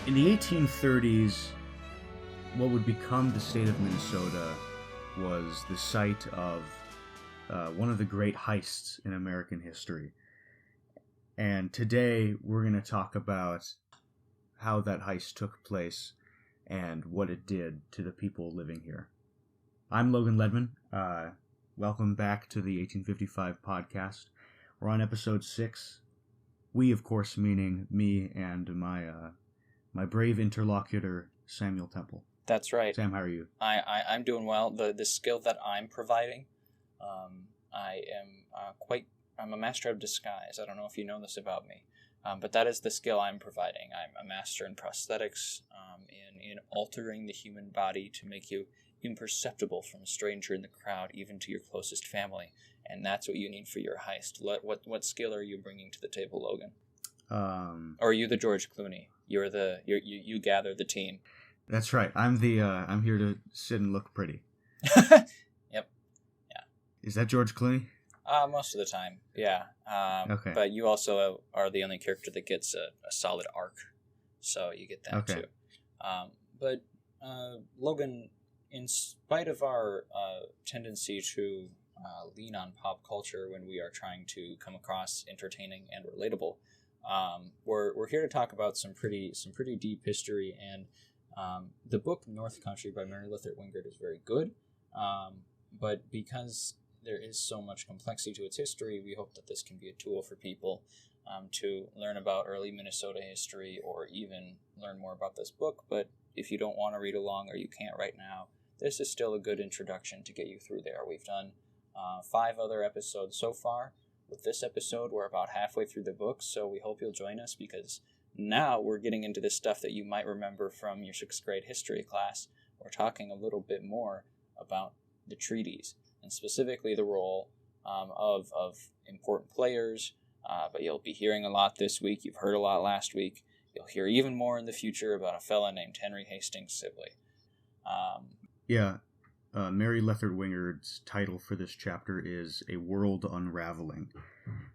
In the 1830s, what would become the state of Minnesota was the site of one of the great heists in American history. And today we're going to talk about how that heist took place and what it did to the people living here. I'm Logan Ledman. Welcome back to the 1855 podcast. We're on episode 6. We, of course, meaning me and my brave interlocutor, Samuel Temple. That's right. Sam, how are you? I'm doing well. The skill that I'm providing, I'm a master of disguise. I don't know if you know this about me, but that is the skill I'm providing. I'm a master in prosthetics, in altering the human body to make you imperceptible from a stranger in the crowd, even to your closest family. And that's what you need for your heist. What skill are you bringing to the table, Logan? Or are you the George Clooney? You gather the team. That's right. I'm here to sit and look pretty. Yep. Yeah. Is that George Clooney? Most of the time, yeah. Okay. But you also are the only character that gets a solid arc, so you get that too. But Logan, in spite of our tendency to lean on pop culture when we are trying to come across entertaining and relatable, we're here to talk about some pretty deep history, and the book North Country by Mary Lethert Wingerd is very good, but because there is so much complexity to its history, we hope that this can be a tool for people to learn about early Minnesota history or even learn more about this book. But if you don't want to read along or you can't right now, this is still a good introduction to get you through there. We've done 5 other episodes so far. With this episode, we're about halfway through the book, so we hope you'll join us because now we're getting into the stuff that you might remember from your 6th grade history class. We're talking a little bit more about the treaties, and specifically the role of important players, but you'll be hearing a lot this week. You've heard a lot last week. You'll hear even more in the future about a fella named Henry Hastings Sibley. Mary Lethert Wingerd's title for this chapter is A World Unraveling,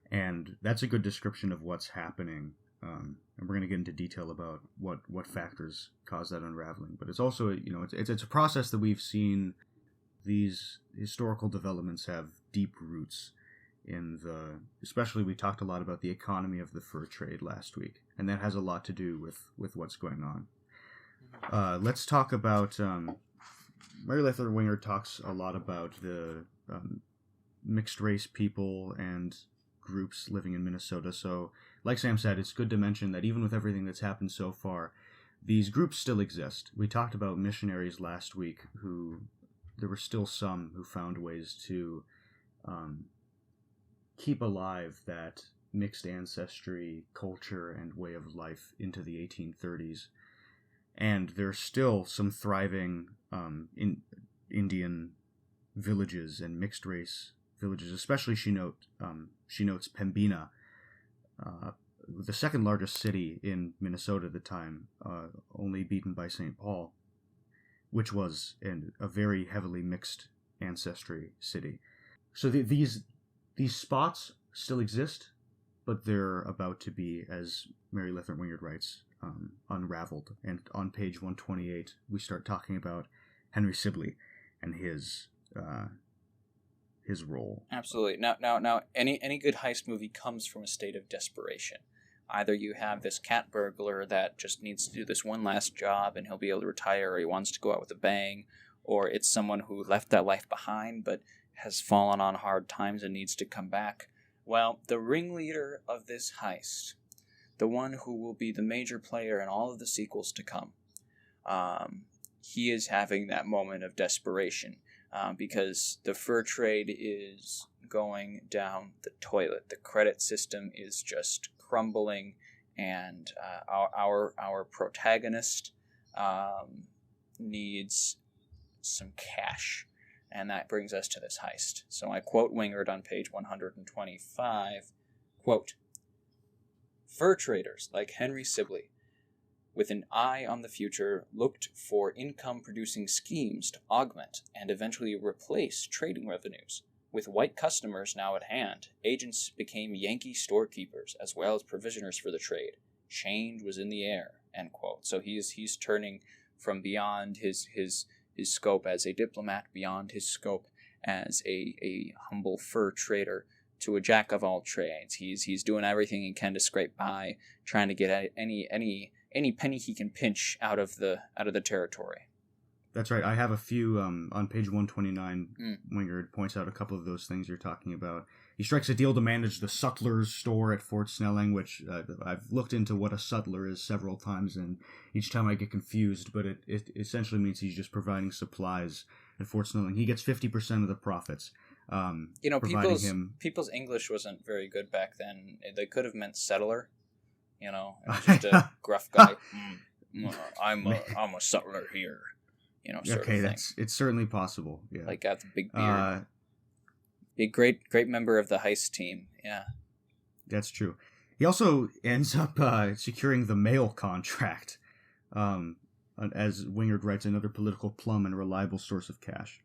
and that's a good description of what's happening. And we're going to get into detail about what factors cause that unraveling. But it's also, it's a process that we've seen. These historical developments have deep roots especially we talked a lot about the economy of the fur trade last week, and that has a lot to do with what's going on. Let's talk about, Mary Lethert Wingerd talks a lot about the mixed race people and groups living in Minnesota. So, like Sam said, it's good to mention that even with everything that's happened so far, these groups still exist. We talked about missionaries last week there were still some who found ways to keep alive that mixed ancestry, culture, and way of life into the 1830s. And there's still some thriving Indian villages and mixed race villages, especially she notes Pembina, the second largest city in Minnesota at the time, only beaten by St. Paul, which was a very heavily mixed ancestry city. So these spots still exist, but they're about to be, as Mary Lethert Wingerd writes, unraveled. And on page 128, we start talking about Henrysibley and his role. Absolutely. Now, any good heist movie comes from a state of desperation. Either you have this cat burglar that just needs to do this one last job and he'll be able to retire, or he wants to go out with a bang, or it's someone who left that life behind but has fallen on hard times and needs to come back. Well, the ringleader of this heist, the one who will be the major player in all of the sequels to come, he is having that moment of desperation because the fur trade is going down the toilet. The credit system is just crumbling, and our protagonist needs some cash, and that brings us to this heist. So I quote Wingerd on page 125, quote, "Fur traders like Henrysibley, with an eye on the future, looked for income-producing schemes to augment and eventually replace trading revenues. With white customers now at hand, agents became Yankee storekeepers as well as provisioners for the trade. Change was in the air. end quote. So he's turning from beyond his scope as a diplomat, beyond his scope as a humble fur trader, to a jack of all trades. He's doing everything he can to scrape by, trying to get any penny he can pinch out of the territory. That's right. I have a few on page 129. Wingerd points out a couple of those things you're talking about. He strikes a deal to manage the sutler's store at Fort Snelling, which I've looked into what a sutler is several times, and each time I get confused, but it essentially means he's just providing supplies at Fort Snelling. He gets 50% of the profits. People's English wasn't very good back then. They could have meant settler, just a gruff guy. I'm a sutler here. Sort of thing. It's certainly possible. Yeah, like got the big beard. A great member of the heist team. Yeah, that's true. He also ends up securing the mail contract, as Wingerd writes, another political plum and reliable source of cash.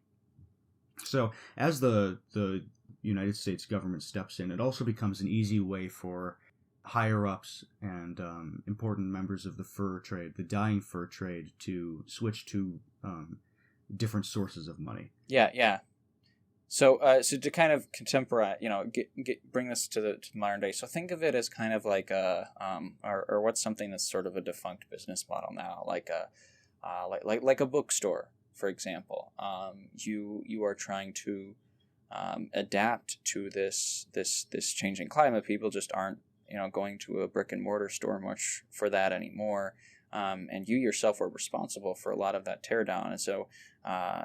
So, as the United States government steps in, it also becomes an easy way for higher-ups and important members of the fur trade, the dyeing fur trade, to switch to different sources of money. Yeah. So to kind of contemporize, bring this to the modern day. So think of it as kind of like or what's something that's sort of a defunct business model now, like a bookstore, for example. You are trying to adapt to this changing climate. People just aren't going to a brick and mortar store much for that anymore. And you yourself are responsible for a lot of that teardown. And so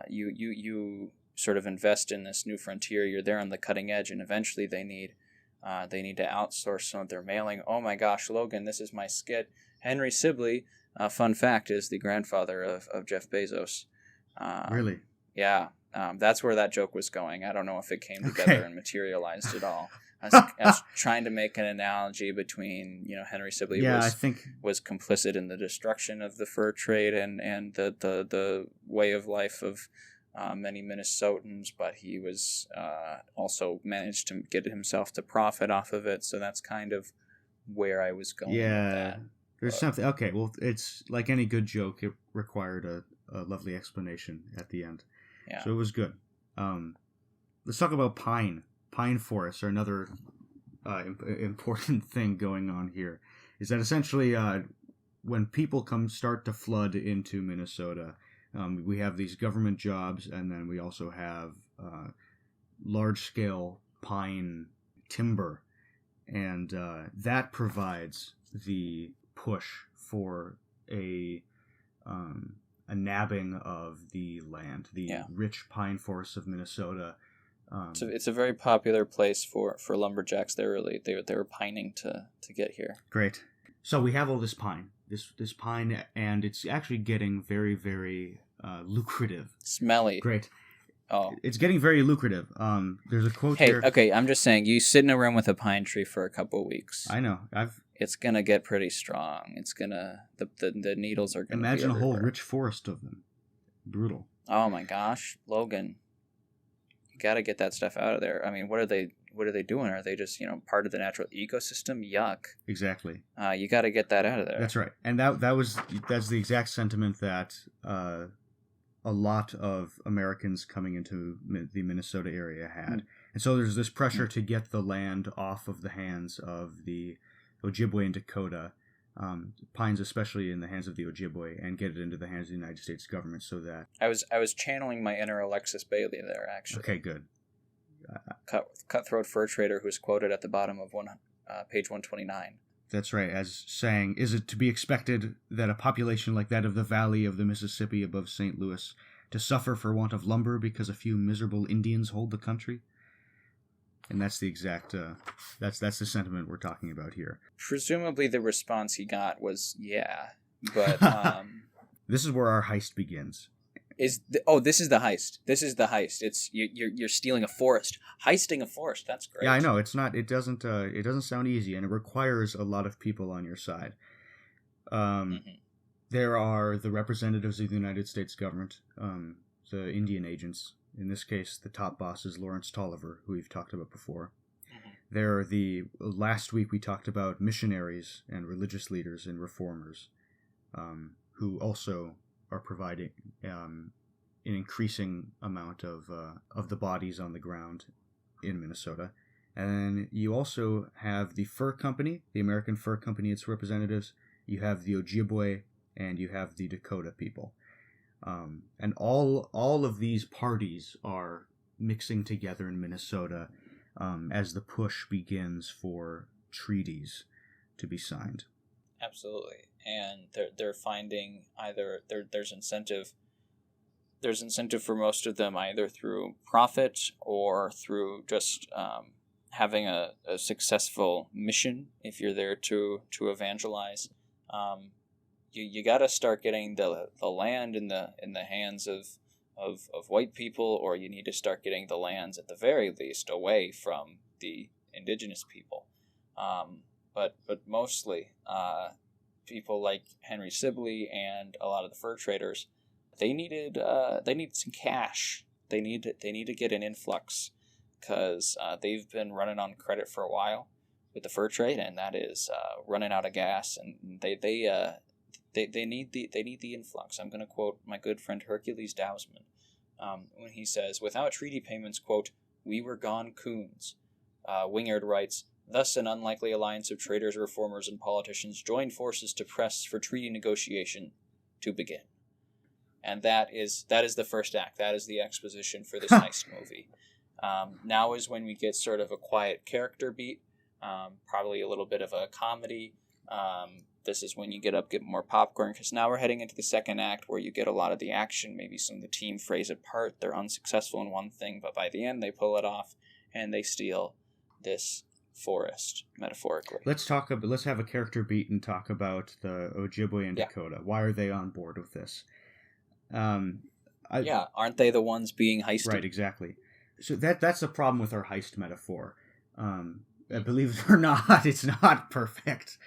you sort of invest in this new frontier. You're there on the cutting edge, and eventually they need to outsource some of their mailing. Oh my gosh, Logan, this is my skit. Henrysibley, fun fact, is the grandfather of Jeff Bezos. Really? Yeah. That's where that joke was going. I don't know if it came together and materialized at all. I was trying to make an analogy between, Henrysibley was complicit in the destruction of the fur trade and the way of life of many Minnesotans, but he was also managed to get himself to profit off of it. So that's kind of where I was going with that. There's something. Okay, well, it's like any good joke. It required a lovely explanation at the end. Yeah. So it was good. Let's talk about pine. Pine forests are another important thing going on here. Is that essentially when people start to flood into Minnesota, we have these government jobs, and then we also have large-scale pine timber, and that provides the push for a nabbing of the land, the rich pine forests of Minnesota. It's a very popular place for lumberjacks. They were pining to get here. Great. So we have all this pine. This pine, and it's actually getting very, very lucrative. Smelly. Great. Oh. It's getting very lucrative. There's a quote here. Hey, okay, I'm just saying, you sit in a room with a pine tree for a couple of weeks. I know. It's gonna get pretty strong. It's gonna the needles are gonna imagine be everywhere. A whole rich forest of them. Brutal. Oh my gosh, Logan, you gotta get that stuff out of there. I mean, what are they doing? Are they just part of the natural ecosystem? Yuck. Exactly. You gotta get that out of there. That's right, and that's the exact sentiment that a lot of Americans coming into the Minnesota area had, and so there's this pressure to get the land off of the hands of the Ujibwe and Dakota, pines especially in the hands of the Ojibwe, and get it into the hands of the United States government so that... I was channeling my inner Alexis Bailly there, actually. Okay, good. Cutthroat fur trader who's quoted at the bottom of page 129. That's right, as saying, is it to be expected that a population like that of the valley of the Mississippi above St. Louis to suffer for want of lumber because a few miserable Indians hold the country? And that's the exact, that's the sentiment we're talking about here. Presumably the response he got was, yeah, but... This is where our heist begins. This is the heist. This is the heist. It's you're stealing a forest, heisting a forest. That's great. Yeah, I know. It's not. It doesn't sound easy, and it requires a lot of people on your side. There are the representatives of the United States government, the Indian agents. In this case, the top boss is Lawrence Tolliver, who we've talked about before. There are last week we talked about missionaries and religious leaders and reformers. who also are providing an increasing amount of the bodies on the ground in Minnesota. And you also have the Fur Company, the American Fur Company, its representatives. You have the Ojibwe, and you have the Dakota people. And all of these parties are mixing together in Minnesota as the push begins for treaties to be signed. Absolutely. And they're finding either there's incentive for most of them, either through profit or through just having a successful mission. If you're there to evangelize, you got to start getting the land in the hands of white people, or you need to start getting the lands at the very least away from the indigenous people. But mostly people like Henrysibley and a lot of the fur traders, they needed some cash. They need to get an influx, because they've been running on credit for a while with the fur trade, and that is running out of gas, and they need the influx. I'm going to quote my good friend Hercules Dousman when he says, "Without treaty payments, quote, we were gone coons." Wingerd writes, "Thus an unlikely alliance of traders, reformers, and politicians joined forces to press for treaty negotiation to begin." And that is the first act. That is the exposition for this heist movie. Now is when we get sort of a quiet character beat, probably a little bit of a comedy. This is when you get more popcorn, because now we're heading into the second act where you get a lot of the action. Maybe some of the team frays apart. They're unsuccessful in one thing, but by the end they pull it off and they steal this forest, metaphorically. Let's have a character beat and talk about the Ojibwe and Dakota. Why are they on board with this? Aren't they the ones being heisted? Right, exactly. So that's the problem with our heist metaphor. Believe it or not, it's not perfect.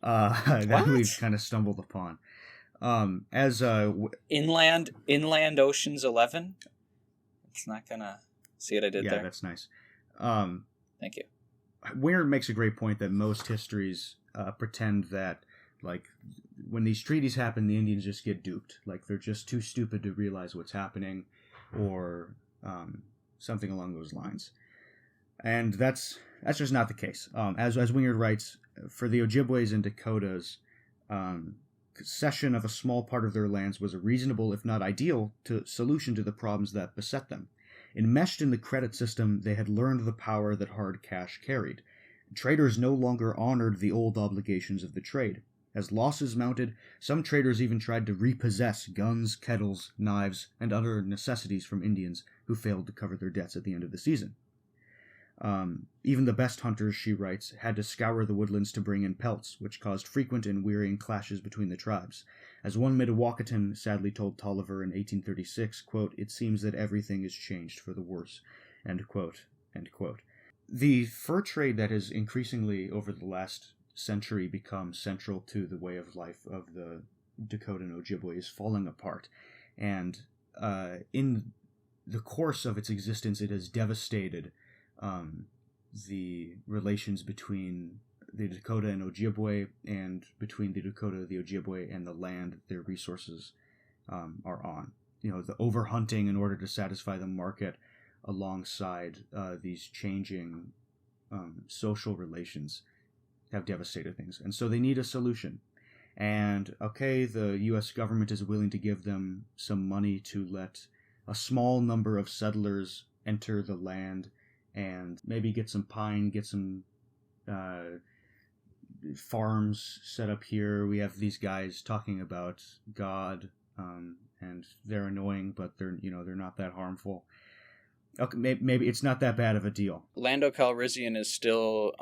That we've kind of stumbled upon. Inland Ocean's 11. It's not gonna see what I did there. Yeah, that's nice. Thank you. Wingerd makes a great point that most histories pretend that, like, when these treaties happen, the Indians just get duped. Like, they're just too stupid to realize what's happening, or something along those lines. And that's just not the case. As Wingerd writes, for the Ojibways and Dakotas, cession of a small part of their lands was a reasonable, if not ideal, solution to the problems that beset them. Enmeshed in the credit system, they had learned the power that hard cash carried. Traders no longer honored the old obligations of the trade. As losses mounted, some traders even tried to repossess guns, kettles, knives, and other necessities from Indians who failed to cover their debts at the end of the season. Even the best hunters, she writes, had to scour the woodlands to bring in pelts, which caused frequent and wearying clashes between the tribes. As one Midawakaton sadly told Taliaferro in 1836, quote, "It seems that everything is changed for the worse," end quote, end quote. The fur trade that has increasingly, over the last century, become central to the way of life of the Dakota and Ojibwe is falling apart. And in the course of its existence, it has devastated the relations between the Dakota and Ojibwe, and between the Dakota, the Ojibwe, and the land their resources are on. You know, the overhunting in order to satisfy the market alongside these changing social relations have devastated things. And so they need a solution. And, okay, the U.S. government is willing to give them some money to let a small number of settlers enter the land and maybe get some pine, get some farms set up here. We have these guys talking about God, and they're annoying, but they're not that harmful. Okay, maybe it's not that bad of a deal. Lando Calrissian is still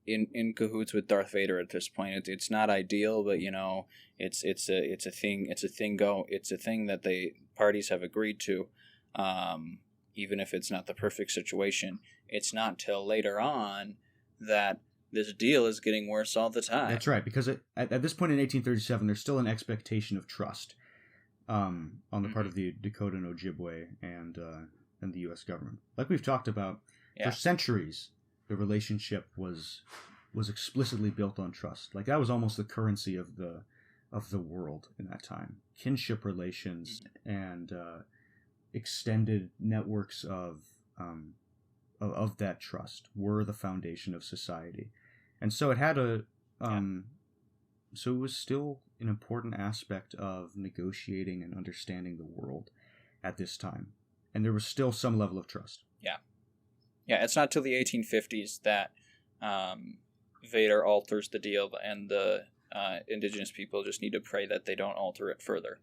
in cahoots with Darth Vader at this point. It's not ideal, but it's a thing that the parties have agreed to. Even if it's not the perfect situation, it's not till later on that this deal is getting worse all the time. That's right, because at this point in 1837, there's still an expectation of trust on the part of the Dakota and Ojibwe and the U.S. government. Like we've talked about, for centuries, the relationship was explicitly built on trust. Like, that was almost the currency of the of the world in that time. Kinship relations and extended networks of that trust were the foundation of society. And so it had so it was still an important aspect of negotiating and understanding the world at this time. And there was still some level of trust. Yeah. Yeah, it's not till the 1850s that Vader alters the deal, and the indigenous people just need to pray that they don't alter it further,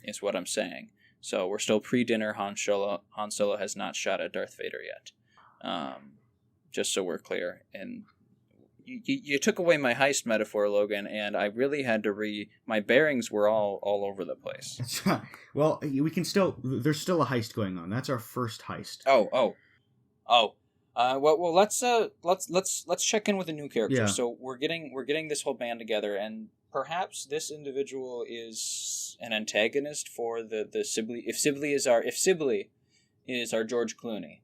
is what I'm saying. So we're still pre-dinner. Han Solo has not shot at Darth Vader yet. Just so we're clear. And you took away my heist metaphor, Logan, and I really had to my bearings were all over the place. Well, we can still, there's still a heist going on. That's our first heist. Oh. Well, let's check in with a new character. Yeah. So we're getting this whole band together, and perhaps this individual is an antagonist for the Sibley. If Sibley is our George Clooney,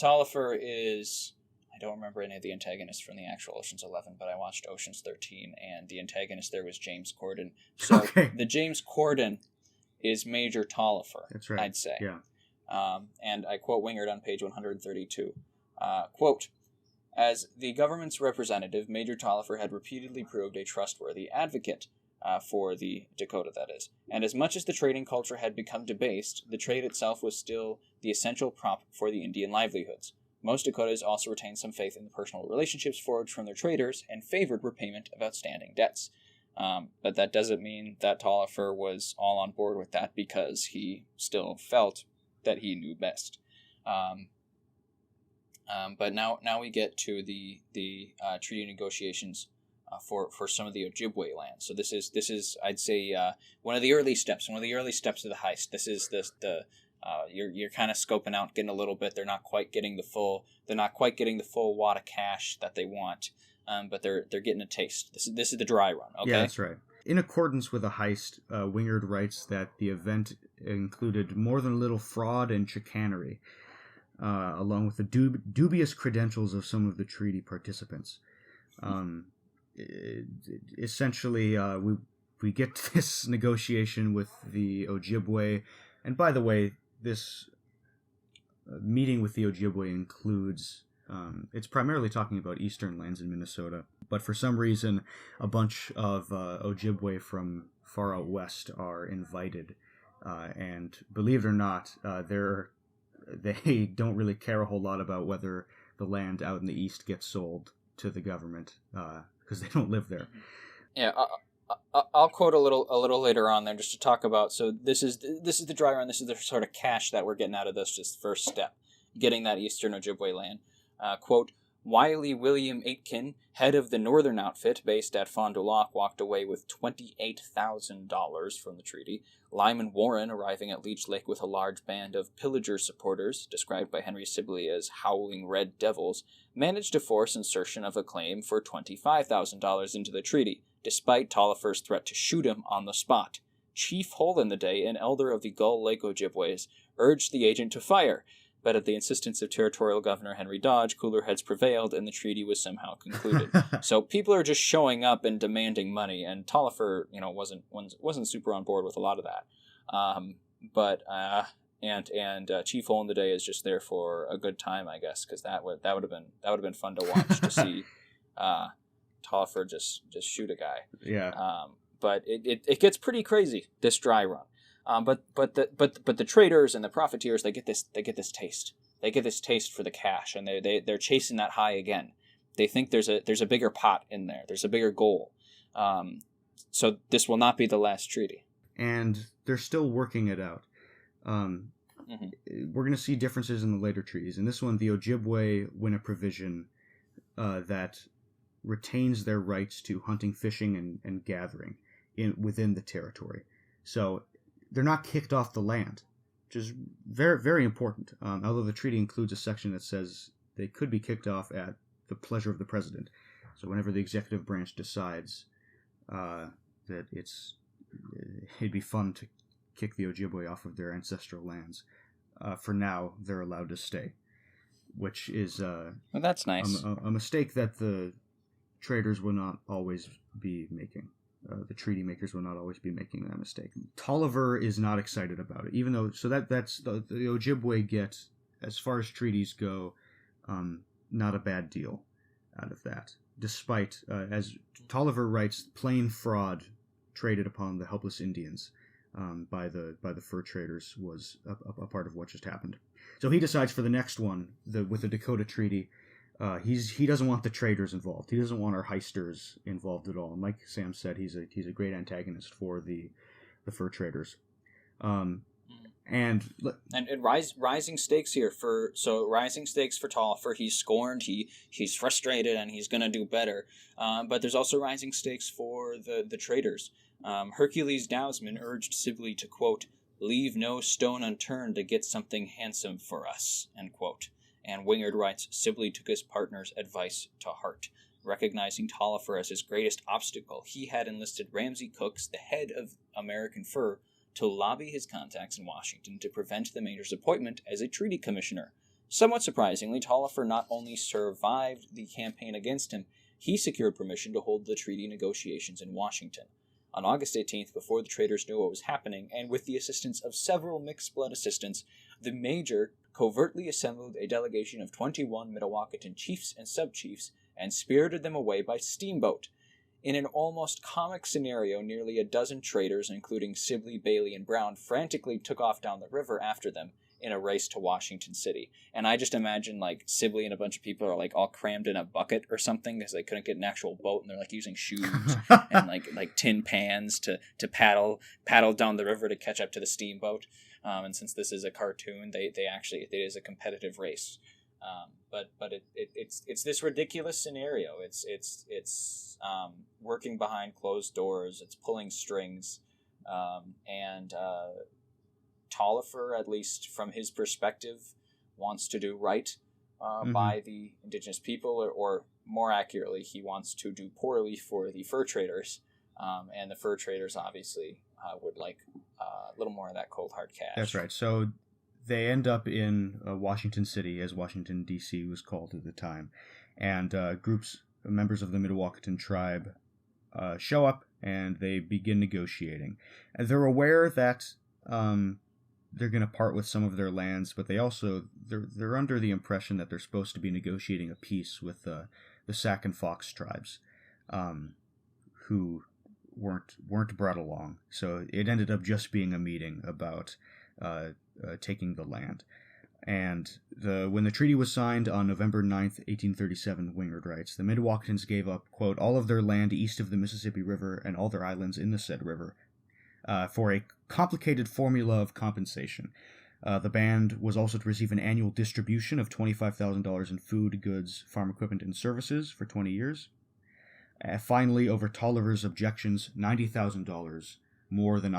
Taliaferro is. I don't remember any of the antagonists from the actual Ocean's 11, but I watched Ocean's 13, and the antagonist there was James Corden. So the James Corden is Major Taliaferro. That's right. I'd say. Yeah. And I quote Wingerd on page 132. Quote, as the government's representative, Major Taliaferro had repeatedly proved a trustworthy advocate for the Dakota, that is. And as much as the trading culture had become debased, the trade itself was still the essential prop for the Indian livelihoods. Most Dakotas also retained some faith in the personal relationships forged from their traders and favored repayment of outstanding debts. But that doesn't mean that Taliaferro was all on board with that, because he still felt that he knew best. But now we get to the treaty negotiations for some of the Ujibwe land. So this is I'd say one of the early steps of the heist. This is you're kind of scoping out, getting a little bit. They're not quite getting the full wad of cash that they want, but they're getting a taste. This is the dry run. Okay, yeah, that's right. In accordance with a heist, Wingerd writes that the event included more than a little fraud and chicanery, along with the dubious credentials of some of the treaty participants. Essentially, we get to this negotiation with the Ujibwe, and by the way, this meeting with the Ujibwe includes, it's primarily talking about eastern lands in Minnesota, but for some reason, a bunch of Ujibwe from far out west are invited, and believe it or not, they don't really care a whole lot about whether the land out in the east gets sold to the government, because they don't live there. Yeah, I'll quote a little later on there just to talk about. So this is the dry run. This is the sort of cash that we're getting out of this. Just first step, getting that eastern Ujibwe land. Quote: Wily William Aitken, head of the northern outfit based at Fond du Lac, walked away with $28,000 from the treaty. Lyman Warren, arriving at Leech Lake with a large band of pillager supporters, described by Henrysibley as howling red devils, managed to force insertion of a claim for $25,000 into the treaty, despite Taliaferro's threat to shoot him on the spot. Chief Hole in the Day, an elder of the Gull Lake Ojibways, urged the agent to fire, but at the insistence of Territorial Governor Henry Dodge, cooler heads prevailed and the treaty was somehow concluded. So people are just showing up and demanding money, and Taliaferro, wasn't super on board with a lot of that. But Chief Hole in the Day is just there for a good time, I guess, because that would have been fun to watch, to see Taliaferro just shoot a guy. Yeah. But it gets pretty crazy, this dry run. But the traders and the profiteers, they get this taste. They get this taste for the cash, and they're chasing that high again. They think there's a bigger pot in there. There's a bigger goal. So this will not be the last treaty. And they're still working it out. We're going to see differences in the later treaties. In this one, the Ojibwe win a provision that retains their rights to hunting, fishing, and gathering within the territory. So they're not kicked off the land, which is very, very important. Although the treaty includes a section that says they could be kicked off at the pleasure of the president. So whenever the executive branch decides that it'd be fun to kick the Ojibwe off of their ancestral lands, for now they're allowed to stay, which is well, that's nice. A mistake that the traders will not always be making. The treaty makers will not always be making that mistake. Taliaferro is not excited about it, even though that's the Ojibwe get, as far as treaties go, not a bad deal out of that. Despite, as Taliaferro writes, plain fraud traded upon the helpless Indians by the fur traders was a part of what just happened. So he decides for the next one, with the Dakota Treaty, he doesn't want the traders involved. He doesn't want our heisters involved at all. And like Sam said, he's a great antagonist for the fur traders. And rising stakes here rising stakes for Taliaferro. He's scorned. He's frustrated, and he's gonna do better. But there's also rising stakes for the traders. Hercules Dousman urged Sibley to, quote, "leave no stone unturned to get something handsome for us," end quote. And Wingerd writes, Sibley took his partner's advice to heart. Recognizing Taliaferro as his greatest obstacle, he had enlisted Ramsey Cooks, the head of American Fur, to lobby his contacts in Washington to prevent the Major's appointment as a treaty commissioner. Somewhat surprisingly, Taliaferro not only survived the campaign against him, he secured permission to hold the treaty negotiations in Washington. On August 18th, before the traders knew what was happening, and with the assistance of several mixed-blood assistants, the Major covertly assembled a delegation of 21 Mdewakanton chiefs and sub-chiefs and spirited them away by steamboat. In an almost comic scenario, nearly a dozen traders, including Sibley, Bailey, and Brown, frantically took off down the river after them in a race to Washington City. And I just imagine, like, Sibley and a bunch of people are, like, all crammed in a bucket or something because they couldn't get an actual boat, and they're, like, using shoes and, like tin pans to paddle down the river to catch up to the steamboat. And since this is a cartoon, they actually, it is a competitive race. But it's this ridiculous scenario. It's working behind closed doors. It's pulling strings, and Taliaferro, at least from his perspective, wants to do right by the indigenous people, or more accurately, he wants to do poorly for the fur traders, and the fur traders obviously would like a little more of that cold hard cash. That's right. So they end up in Washington City, as Washington, D.C. was called at the time. And members of the Mdewakanton tribe show up, and they begin negotiating. And they're aware that they're going to part with some of their lands, but they're under the impression that they're supposed to be negotiating a peace with the Sac and Fox tribes, who weren't brought along. So it ended up just being a meeting about taking the land. And when the treaty was signed on November 9th, 1837, Wingerd writes, the Mdewakantons gave up, quote, all of their land east of the Mississippi River and all their islands in the said river for a complicated formula of compensation. The band was also to receive an annual distribution of $25,000 in food, goods, farm equipment, and services for 20 years. Finally, over Taliaferro's objections, $90,000 more than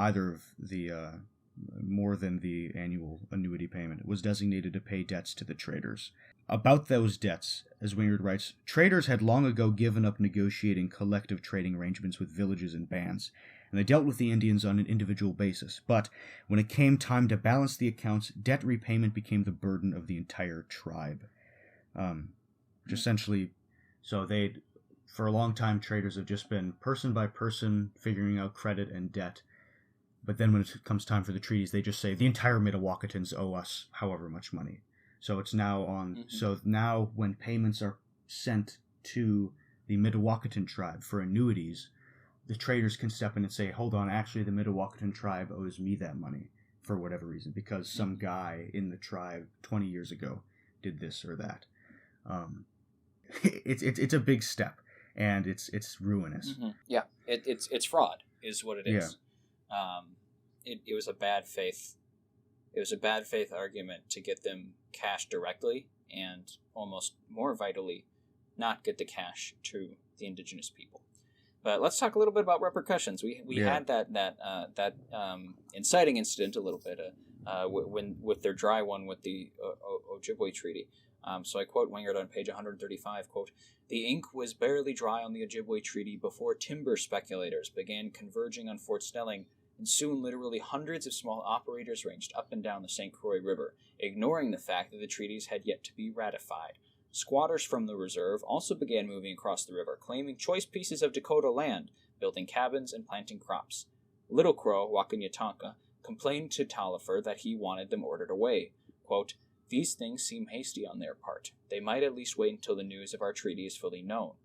the annual annuity payment was designated to pay debts to the traders. About those debts, as Wingerd writes, traders had long ago given up negotiating collective trading arrangements with villages and bands, and they dealt with the Indians on an individual basis. But when it came time to balance the accounts, debt repayment became the burden of the entire tribe. Essentially, so for a long time, traders have just been person by person figuring out credit and debt. But then when it comes time for the treaties, they just say the entire Mdewakantons owe us however much money. So it's now on. Mm-hmm. So now when payments are sent to the Mdewakanton tribe for annuities, the traders can step in and say, hold on, actually the Mdewakanton tribe owes me that money for whatever reason, because some guy in the tribe 20 years ago did this or that. It's a big step, and it's ruinous. Mm-hmm. Yeah, it's fraud is what it is. Yeah. It was a bad faith. It was a bad faith argument to get them cash directly, and almost more vitally, not get the cash to the indigenous people. But let's talk a little bit about repercussions. We had that inciting incident a little bit when with their dry one with the Ojibwe Treaty. So I quote Wingerd on page 135, quote, the ink was barely dry on the Ojibwe Treaty before timber speculators began converging on Fort Snelling, and soon literally hundreds of small operators ranged up and down the St. Croix River, ignoring the fact that the treaties had yet to be ratified. Squatters from the reserve also began moving across the river, claiming choice pieces of Dakota land, building cabins and planting crops. Little Crow, Wakinyatanka, complained to Taliaferro that he wanted them ordered away. Quote, "These things seem hasty on their part. They might at least wait until the news of our treaty is fully known."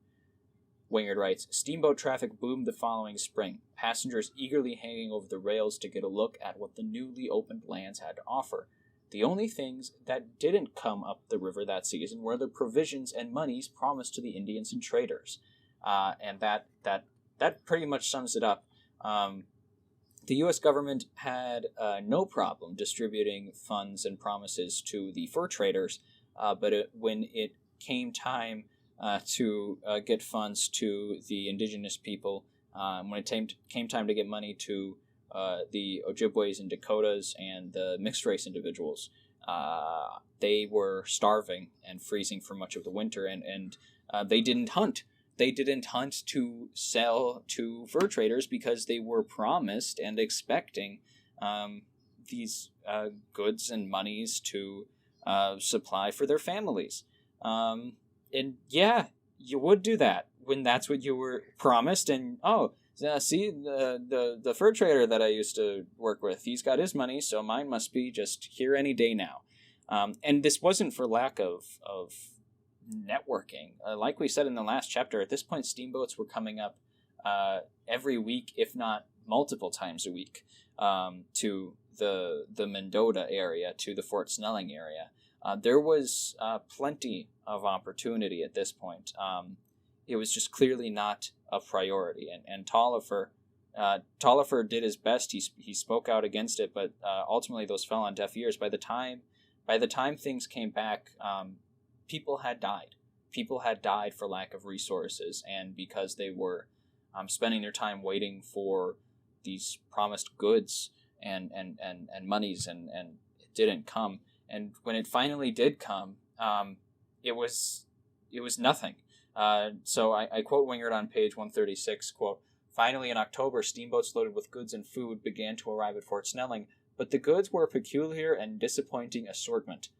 Wingerd writes, "Steamboat traffic boomed the following spring, passengers eagerly hanging over the rails to get a look at what the newly opened lands had to offer. The only things that didn't come up the river that season were the provisions and monies promised to the Indians and traders." And that pretty much sums it up. The U.S. government had no problem distributing funds and promises to the fur traders, but when it came time to get funds to the indigenous people, when it came time to get money to the Ojibways and Dakotas and the mixed race individuals, they were starving and freezing for much of the winter, and they didn't hunt. They didn't hunt to sell to fur traders because they were promised and expecting these goods and monies to supply for their families. And yeah, you would do that when that's what you were promised. And see, the fur trader that I used to work with, he's got his money, so mine must be just here any day now. And this wasn't for lack of networking. Like we said in the last chapter, at this point, steamboats were coming up every week, if not multiple times a week, to the Mendota area, to the Fort Snelling area. There was plenty of opportunity at this point. It was just clearly not a priority. And Taliaferro did his best. He spoke out against it, but ultimately those fell on deaf ears. By the time things came back, people had died. People had died for lack of resources, and because they were spending their time waiting for these promised goods and monies, and it didn't come. And when it finally did come, it was nothing. So I quote Wingerd on page 136, quote, "Finally in October, steamboats loaded with goods and food began to arrive at Fort Snelling, but the goods were a peculiar and disappointing assortment.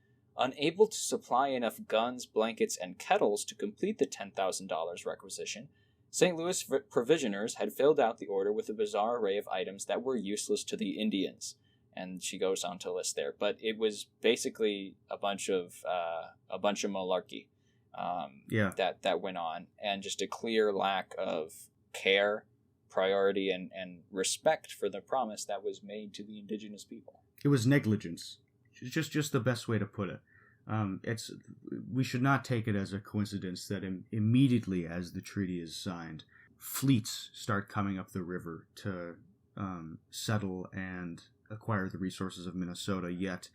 Unable to supply enough guns, blankets, and kettles to complete the $10,000 requisition, St. Louis provisioners had filled out the order with a bizarre array of items that were useless to the Indians." And she goes on to list there, but it was basically a bunch of malarkey that went on, and just a clear lack of care, priority, and respect for the promise that was made to the indigenous people. It was negligence. Just the best way to put it. We should not take it as a coincidence that immediately as the treaty is signed, fleets start coming up the river to settle and acquire the resources of Minnesota, yet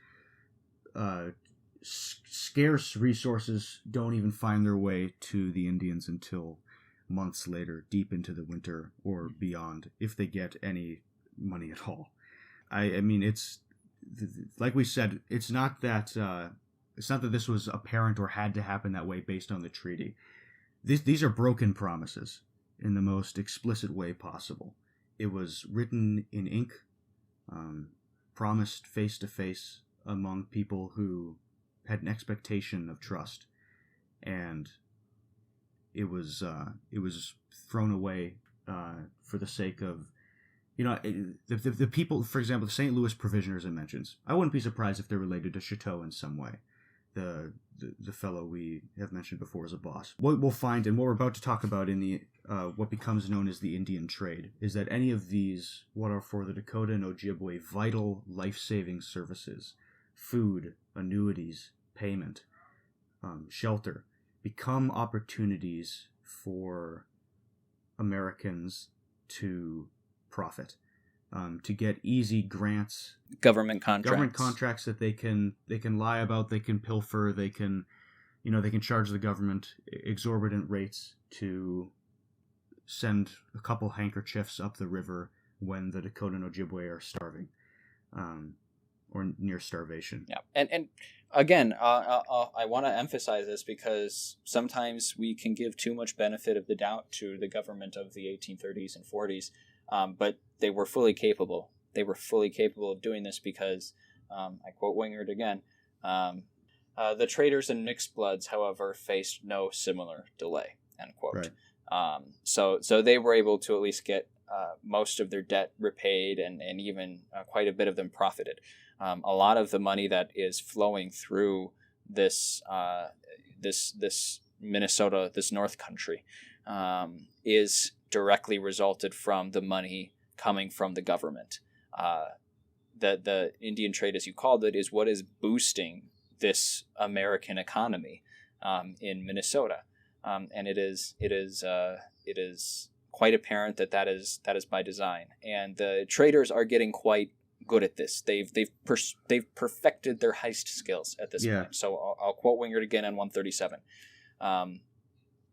scarce resources don't even find their way to the Indians until months later, deep into the winter or beyond, if they get any money at all. I mean, it's like we said, it's not that this was apparent or had to happen that way based on the treaty. These are broken promises in the most explicit way possible. It was written in ink, promised face to face among people who had an expectation of trust, and it was thrown away for the sake of, the people. For example, the St. Louis provisioners it mentions. I wouldn't be surprised if they're related to Chateau in some way. The fellow we have mentioned before as a boss. What we'll find, and what we're about to talk about in the what becomes known as the Indian trade, is that any of these, what are for the Dakota and Ojibwe vital life-saving services, food, annuities, payment, shelter, become opportunities for Americans to profit, to get easy grants, government contracts that they can lie about, they can pilfer, they can charge the government exorbitant rates to send a couple handkerchiefs up the river when the Dakota and Ojibwe are starving, or near starvation. Yeah, and again, I want to emphasize this because sometimes we can give too much benefit of the doubt to the government of the 1830s and 40s, but they were fully capable. They were fully capable of doing this because, I quote Wingerd again, The traders and mixed bloods, however, faced no similar delay, end quote. Right. So they were able to at least get most of their debt repaid, and even quite a bit of them profited. A lot of the money that is flowing through this Minnesota, this North Country, is directly resulted from the money coming from the government. The Indian trade, as you called it, is what is boosting this American economy in Minnesota, and it is quite apparent that is by design. And the traders are getting quite good at this. They've perfected their heist skills at this point. So I'll quote Wingerd again on 137.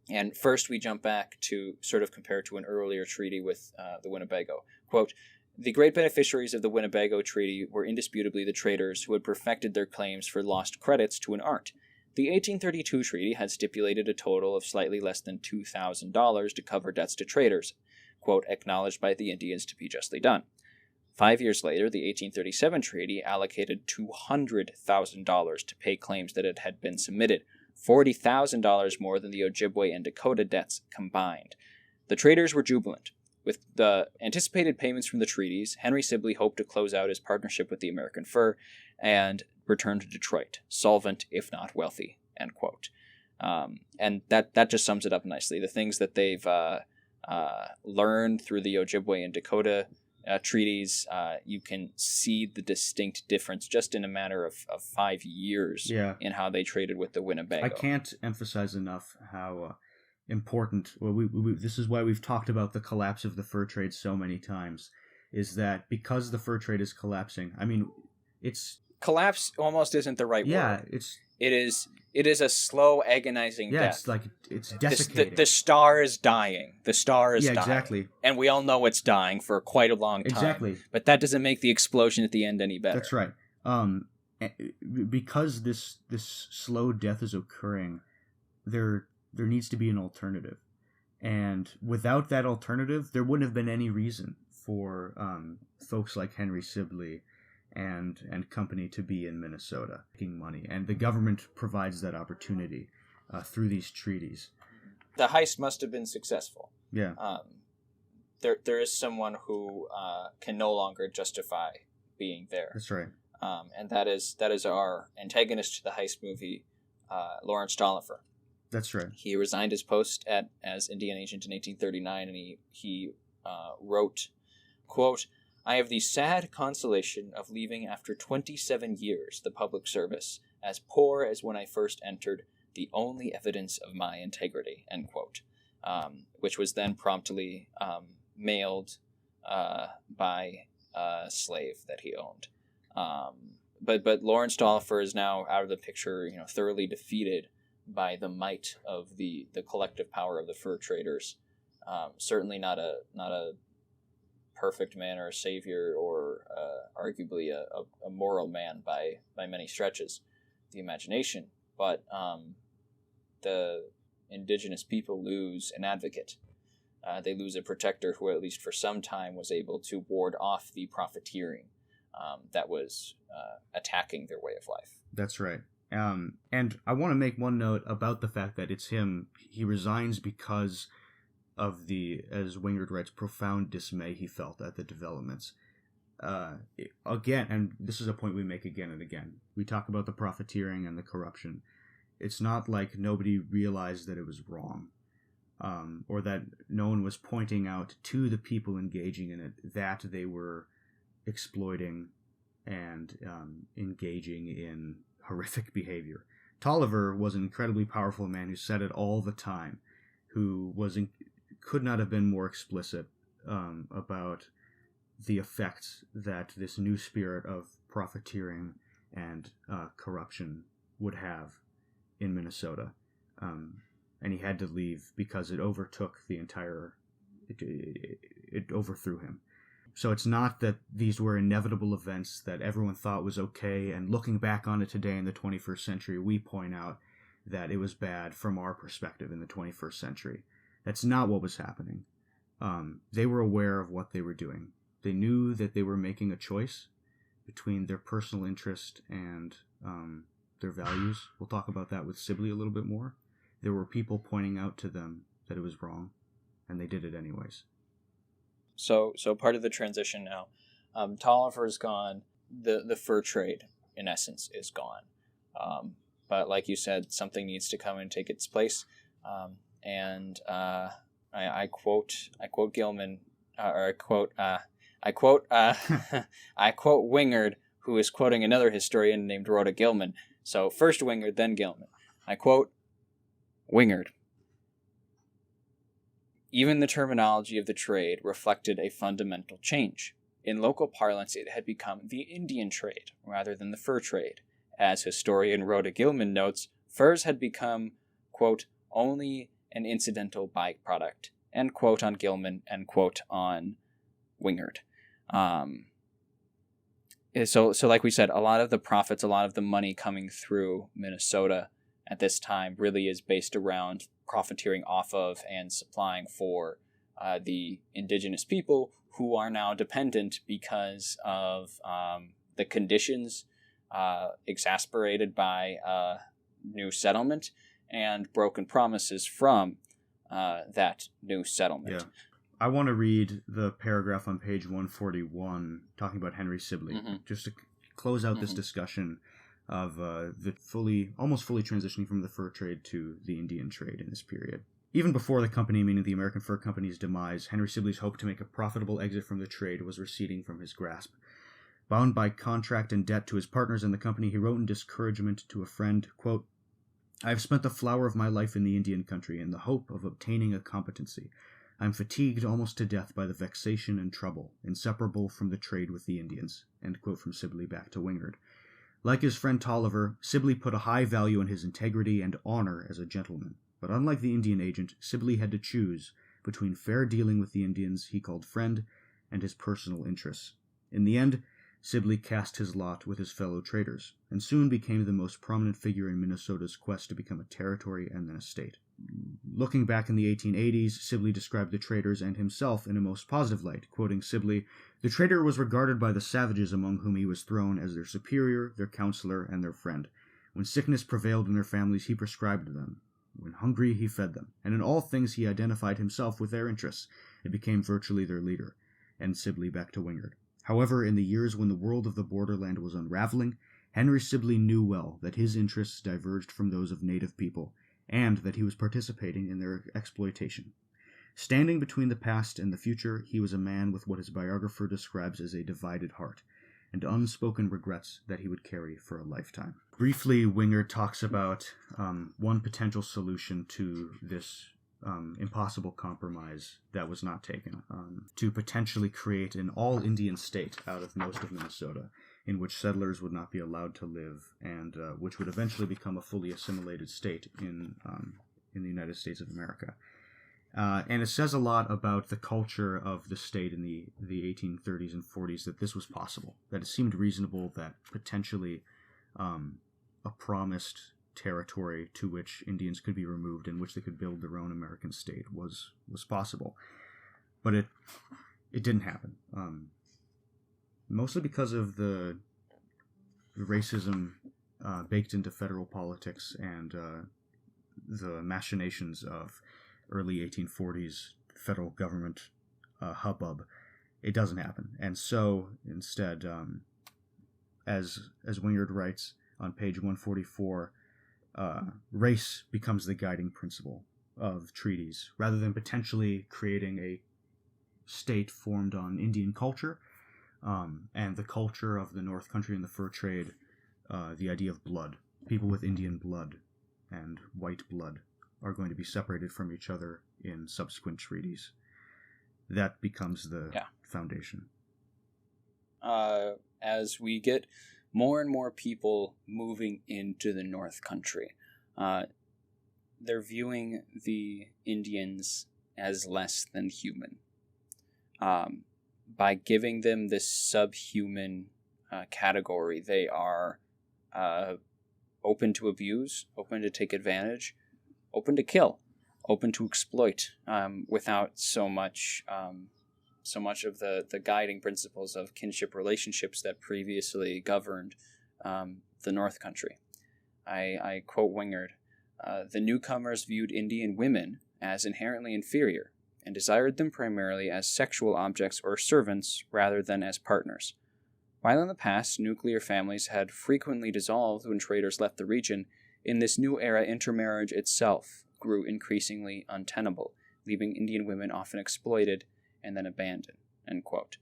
And first we jump back to sort of compare to an earlier treaty with the Winnebago. Quote, "The great beneficiaries of the Winnebago Treaty were indisputably the traders who had perfected their claims for lost credits to an art. The 1832 treaty had stipulated a total of slightly less than $2,000 to cover debts to traders, quote, acknowledged by the Indians to be justly done. 5 years later, the 1837 treaty allocated $200,000 to pay claims that had been submitted, $40,000 more than the Ojibwe and Dakota debts combined. The traders were jubilant. With the anticipated payments from the treaties, Henrysibley hoped to close out his partnership with the American fur and return to Detroit, solvent if not wealthy," end quote. And that just sums it up nicely. The things that they've learned through the Ojibwe and Dakota treaties, you can see the distinct difference just in a matter of 5 years in how they traded with the Winnebago. I can't emphasize enough how important, well, this is why we've talked about the collapse of the fur trade so many times, is that because the fur trade is collapsing, I mean, it's... Collapse almost isn't the right word. It is a slow, agonizing death. It's like, it's desiccating. The star is dying. The star is dying. Exactly. And we all know it's dying for quite a long time. Exactly. But that doesn't make the explosion at the end any better. That's right. Because this slow death is occurring, there needs to be an alternative. And without that alternative, there wouldn't have been any reason for folks like Henrysibley and company to be in Minnesota making money. And the government provides that opportunity through these treaties. The heist must have been successful. Yeah. There is someone who can no longer justify being there. That's right. And that is our antagonist to the heist movie, Lawrence Taliaferro. That's right. He resigned his post as Indian agent in 1839, and he wrote, quote, "I have the sad consolation of leaving after 27 years the public service, as poor as when I first entered, the only evidence of my integrity," end quote, which was then promptly mailed by a slave that he owned. But Lawrence Taliaferro is now out of the picture, thoroughly defeated by the might of the collective power of the fur traders. Certainly not a perfect man or a savior or arguably a moral man by many stretches, the imagination. But the indigenous people lose an advocate. They lose a protector who, at least for some time, was able to ward off the profiteering that was attacking their way of life. That's right. And I want to make one note about the fact that it's him. He resigns because of the, as Wingerd writes, profound dismay he felt at the developments. Again, and this is a point we make again and again, we talk about the profiteering and the corruption. It's not like nobody realized that it was wrong, or that no one was pointing out to the people engaging in it that they were exploiting and engaging in horrific behavior. Taliaferro was an incredibly powerful man who said it all the time, who could not have been more explicit about the effects that this new spirit of profiteering and corruption would have in Minnesota. And he had to leave because it overtook the entire... It overthrew him. So it's not that these were inevitable events that everyone thought was okay, and looking back on it today in the 21st century, we point out that it was bad from our perspective in the 21st century. That's not what was happening. They were aware of what they were doing. They knew that they were making a choice between their personal interest and their values. We'll talk about that with Sibley a little bit more. There were people pointing out to them that it was wrong, and they did it anyways. So part of the transition now, Taliaferro's gone. The fur trade, in essence, is gone. But like you said, something needs to come and take its place. I quote Gilman, I quote Wingerd, who is quoting another historian named Rhoda Gilman. So first Wingerd, then Gilman. I quote Wingerd. Even the terminology of the trade reflected a fundamental change. In local parlance, it had become the Indian trade rather than the fur trade. As historian Rhoda Gilman notes, furs had become, quote, only an incidental byproduct, end quote on Gilman, end quote on Wingerd. So like we said, a lot of the profits, a lot of the money coming through Minnesota at this time really is based around profiteering off of and supplying for the indigenous people who are now dependent because of the conditions exacerbated by new settlement and broken promises from that new settlement. Yeah. I want to read the paragraph on page 141 talking about Henrysibley, just to close out this discussion of the almost fully transitioning from the fur trade to the Indian trade in this period. Even before the company, meaning the American Fur Company's demise, Henrysibley's hope to make a profitable exit from the trade was receding from his grasp. Bound by contract and debt to his partners in the company, he wrote in discouragement to a friend, quote, I have spent the flower of my life in the Indian country in the hope of obtaining a competency. I am fatigued almost to death by the vexation and trouble, inseparable from the trade with the Indians. End quote from Sibley back to Wingerd. Like his friend Tolliver, Sibley put a high value on his integrity and honor as a gentleman. But unlike the Indian agent, Sibley had to choose between fair dealing with the Indians he called friend and his personal interests. In the end, Sibley cast his lot with his fellow traders, and soon became the most prominent figure in Minnesota's quest to become a territory and then a state. Looking back in the 1880s, Sibley described the traders and himself in a most positive light, quoting Sibley, the trader was regarded by the savages among whom he was thrown as their superior, their counselor, and their friend. When sickness prevailed in their families, he prescribed them. When hungry, he fed them, and in all things he identified himself with their interests, and became virtually their leader. And Sibley back to Wingerd. However, in the years when the world of the borderland was unraveling, Henrysibley knew well that his interests diverged from those of native people, and that he was participating in their exploitation. Standing between the past and the future, he was a man with what his biographer describes as a divided heart, and unspoken regrets that he would carry for a lifetime. Briefly, Wingerd talks about one potential solution to this impossible compromise that was not taken, to potentially create an all-Indian state out of most of Minnesota, in which settlers would not be allowed to live, and which would eventually become a fully assimilated state in the United States of America. And it says a lot about the culture of the state in the 1830s and 40s that this was possible, that it seemed reasonable that potentially a promised territory to which Indians could be removed and which they could build their own American state was possible. But it didn't happen. Mostly because of the racism baked into federal politics and the machinations of early 1840s federal government hubbub. It doesn't happen. And so, instead, as Wingerd writes on page 144, race becomes the guiding principle of treaties, rather than potentially creating a state formed on Indian culture, and the culture of the North Country and the fur trade, the idea of blood. People with Indian blood and white blood are going to be separated from each other in subsequent treaties. That becomes the foundation. As we get more and more people moving into the North Country, they're viewing the Indians as less than human. By giving them this subhuman category, they are open to abuse, open to take advantage, open to kill, open to exploit, without so much of the guiding principles of kinship relationships that previously governed the North Country. I quote Wingerd, "The newcomers viewed Indian women as inherently inferior and desired them primarily as sexual objects or servants rather than as partners. While in the past, nuclear families had frequently dissolved when traders left the region, in this new era intermarriage itself grew increasingly untenable, leaving Indian women often exploited and then abandoned," end quote.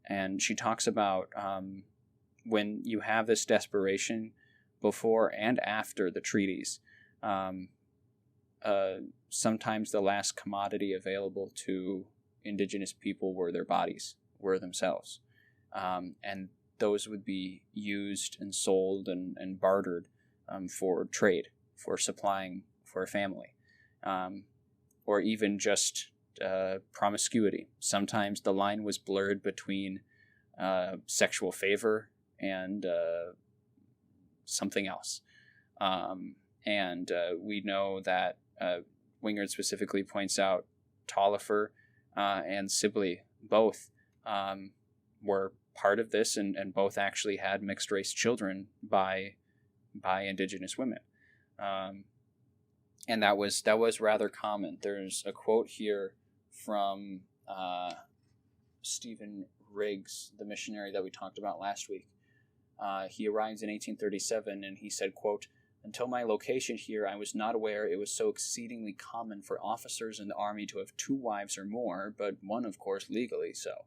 And she talks about when you have this desperation before and after the treaties, sometimes the last commodity available to indigenous people were their bodies, were themselves. And those would be used and sold and bartered for trade, for supplying for a family, or even just promiscuity. Sometimes the line was blurred between sexual favor and something else. And we know that Wingerd specifically points out Taliaferro and Sibley both were part of this, and both actually had mixed race children by indigenous women. And that was rather common. There's a quote here from Stephen Riggs, the missionary that we talked about last week. He arrived in 1837, and he said, quote, "Until my location here, I was not aware it was so exceedingly common for officers in the army to have 2 wives or more, but one, of course, legally so.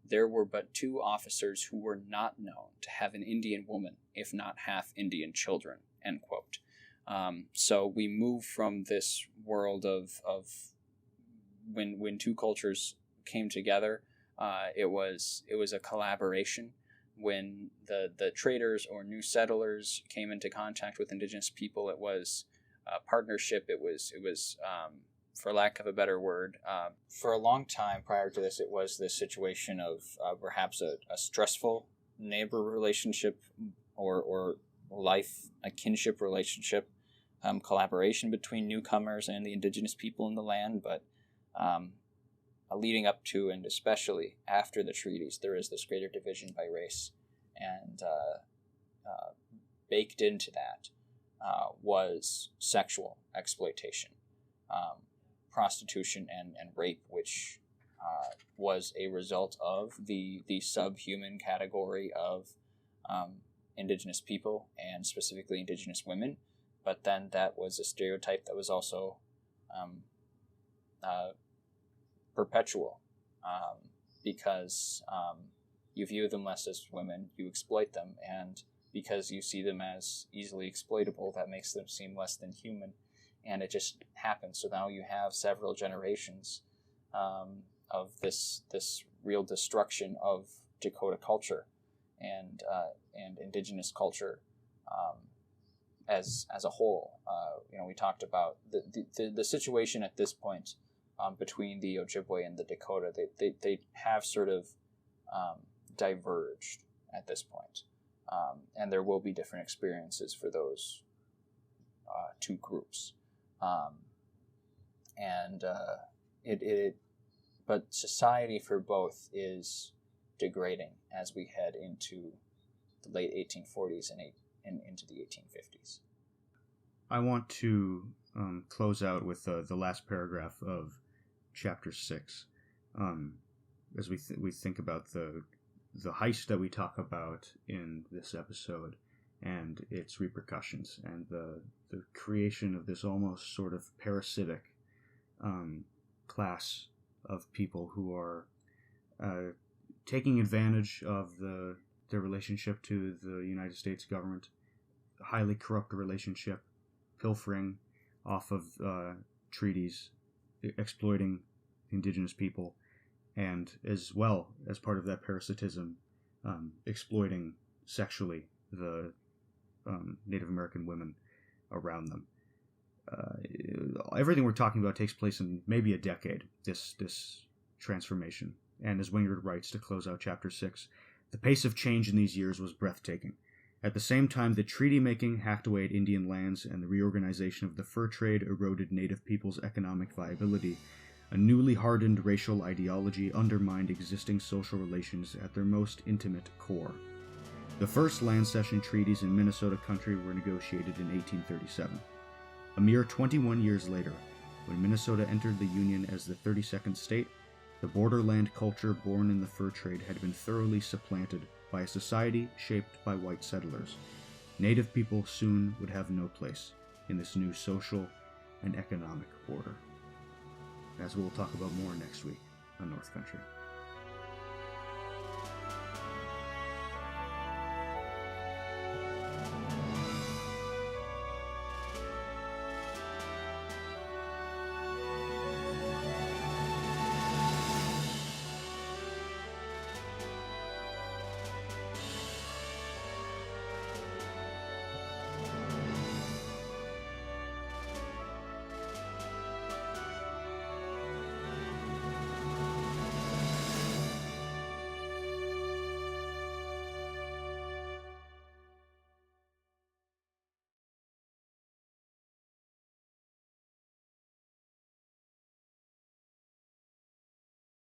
There were but 2 officers who were not known to have an Indian woman, if not half Indian children," end quote. So we move from this world of when 2 cultures came together, it was a collaboration. When the traders or new settlers came into contact with indigenous people, it was a partnership. It was for lack of a better word, for a long time prior to this, it was this situation of perhaps a stressful neighbor relationship or a kinship relationship, collaboration between newcomers and the indigenous people in the land, but leading up to and especially after the treaties, there is this greater division by race, and baked into that was sexual exploitation, prostitution and rape, which was a result of the subhuman category of indigenous people and specifically indigenous women. But then that was a stereotype that was also perpetual, because you view them less as women, you exploit them, and because you see them as easily exploitable, that makes them seem less than human, and it just happens. So now you have several generations of this real destruction of Dakota culture and indigenous culture as a whole. We talked about the situation at this point between the Ujibwe and the Dakota. They have sort of diverged at this point, and there will be different experiences for those 2 groups, but society for both is degrading as we head into the late 1840s and into the 1850s. I want to close out with the last paragraph of Chapter 6, as we think about the heist that we talk about in this episode and its repercussions, and the creation of this almost sort of parasitic class of people who are taking advantage of their relationship to the United States government, a highly corrupt relationship, pilfering off of treaties, exploiting indigenous people, and as well as part of that parasitism, exploiting sexually the Native American women around them. Everything we're talking about takes place in maybe a decade, this transformation. And as Wingerd writes to close out Chapter 6, the pace of change in these years was breathtaking. At the same time, the treaty-making hacked away at Indian lands and the reorganization of the fur trade eroded Native people's economic viability. A newly hardened racial ideology undermined existing social relations at their most intimate core. The first land cession treaties in Minnesota country were negotiated in 1837. A mere 21 years later, when Minnesota entered the Union as the 32nd state, the borderland culture born in the fur trade had been thoroughly supplanted by a society shaped by white settlers. Native people soon would have no place in this new social and economic order. As we'll talk about more next week on North Country.